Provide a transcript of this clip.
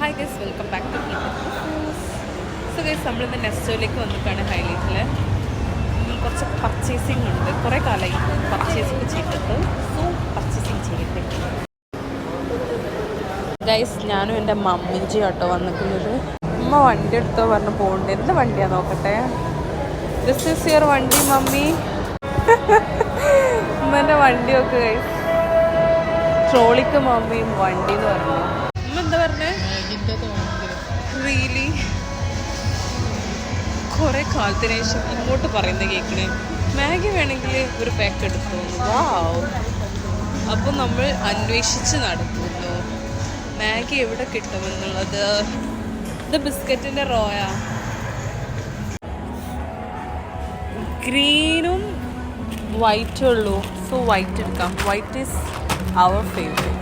Hi guys, welcome back to so guys, നമ്മളിന്ന് നെസ്റ്റോയിലേക്ക് വന്നിട്ടാണ് ഹൈലൈറ്റിൽ. കുറച്ച് പർച്ചേസിങ് ഉണ്ട്. കുറേ കാലമായി പർച്ചേസിങ് ചെയ്തിട്ട്. സോ പർച്ചേസിങ് ചെയ്യട്ടെ ഗൈസ്. ഞാനും എൻ്റെ മമ്മിജി ആട്ടോ വന്നിട്ടുള്ളത്. അമ്മ വണ്ടി എടുത്തോ പറഞ്ഞ് പോകുന്നുണ്ട്. എന്ത് വണ്ടിയാണ് നോക്കട്ടെ. ദിസ് ഈസ് യുവർ വണ്ടി മമ്മി. ഉമ്മൻ്റെ വണ്ടിയൊക്കെ ഗൈസ്. ട്രോളിക്ക് മമ്മിയും വണ്ടി എന്ന് പറഞ്ഞു. ഉമ്മ എന്താ പറഞ്ഞേ? റിയലി കുറേ കാലത്തിന് ശേഷം ഇങ്ങോട്ട് പറയുന്നത് കേൾക്കണേ. മാഗി വേണമെങ്കിൽ ഒരു പാക്ക് എടുത്തു. വാവ്. അപ്പോൾ നമ്മൾ അന്വേഷിച്ച് നടക്കുന്നു മാഗി എവിടെ കിട്ടുമെന്നുള്ളത്. ഇത് ബിസ്ക്കറ്റിൻ്റെ റോയാ. ഗ്രീനും വൈറ്റും ഉള്ളൂ. സോ വൈറ്റ് എടുക്കാം. White is our favourite.